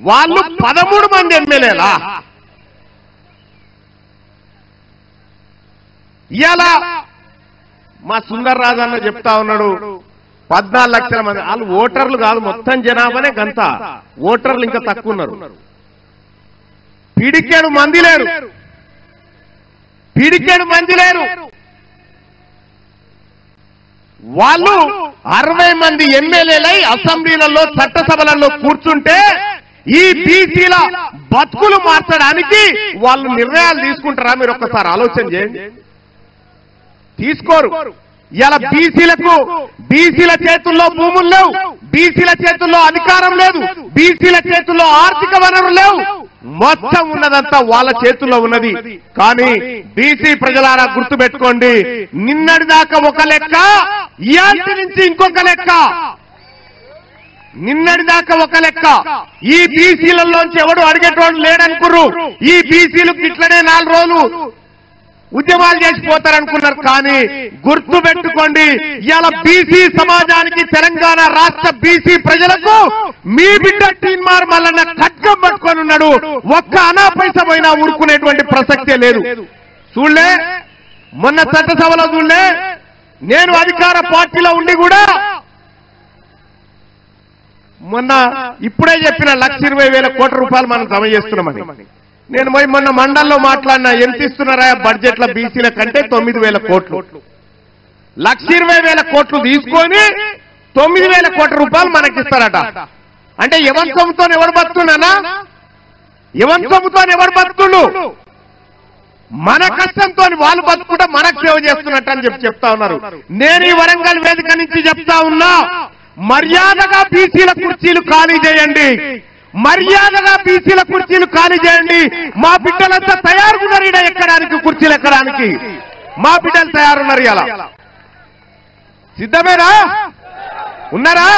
వాళ్ళు 13 మంది ఎమ్మెల్యేలా? ఇయాల మా సుందర్ రాజన్న చెప్తా ఉన్నాడు 14 లక్షల మంది. వాళ్ళు ఓటర్లు కాదు, మొత్తం జనాభానే గంత. ఓటర్లు ఇంకా తక్కువ ఉన్నారు. పిడికేడు మంది లేరు, పిడికేడు మంది లేరు. వాళ్ళు 60 మంది ఎమ్మెల్యేలై అసెంబ్లీలలో చట్టసభలలో కూర్చుంటే ఈ బీసీల బతుకులు మార్చడానికి వాళ్ళు నిర్ణయాలు తీసుకుంటారా? మీరు ఒక్కసారి ఆలోచన చేయండి. తీసుకోరు. ఇలా బీసీల చేతుల్లో భూములు లేవు, బీసీల చేతుల్లో అధికారం లేదు, బీసీల చేతుల్లో ఆర్థిక వనరులు లేవు. మొత్తం ఉన్నదంతా వాళ్ళ చేతుల్లో ఉన్నది. కానీ బీసీ ప్రజలారా గుర్తుపెట్టుకోండి, నిన్నటి దాకా ఒక లెక్క, ఇయాల్టి నుంచి ఇంకొక లెక్క. నిన్నటి దాకా ఒక లెక్క. ఈ బీసీలలోంచి ఎవడు అడిగేటోడు లేడనుకుర్రు. ఈ బీసీలకు ఇట్లనే 4 రోజులు ఉద్యమాలు చేసిపోతారనుకున్నారు. కానీ గుర్తు పెట్టుకోండి, ఇవాళ బీసీ సమాజానికి, తెలంగాణ రాష్ట్ర బీసీ ప్రజలకు మీ బిడ్డ టీన్మార్ మల్లన్న ఖడ్గం పట్టుకొని ఉన్నాడు. ఒక్క అనా పైసా పోయినా ఊరుకునేటువంటి ప్రసక్తే లేదు. చూడలే మొన్న చట్టసభలో చూడలే, నేను అధికార పార్టీలో ఉండి కూడా మొన్న ఇప్పుడే చెప్పిన 1,20,000 కోట్ల రూపాయలు మనం జమ చేస్తున్నామని. నేను మొన్న మండల్లో మాట్లాడినా, ఎంత ఇస్తున్నారా బడ్జెట్ల బీసీల కంటే 9,000 కోట్లు. 1,20,000 కోట్లు తీసుకొని 9,000 కోట్ల రూపాయలు మనకిస్తారట. అంటే ఎవరి సొమ్ముతో ఎవరు బతుకున్నానా? ఎవరి సొమ్ముతో ఎవరు బతుకుడు? మన కష్టంతో వాళ్ళు బతుకుంటే మనకు సేవ చేస్తున్నట్టు అని చెప్తా ఉన్నారు. నేను ఈ వరంగల్ వేదిక నుంచి చెప్తా ఉన్నా, మర్యాదగా బీసీల కుర్చీలు ఖాళీ చేయండి, మర్యాదగా బీసీల కుర్చీలు ఖాళీ చేయండి. మా బిడ్డలంతా తయారున్నారు ఈడ ఎక్కడానికి, కుర్చీలు ఎక్కడానికి మా బిడ్డలు తయారున్నారు. ఇలా సిద్ధమేనా? ఉన్నారా?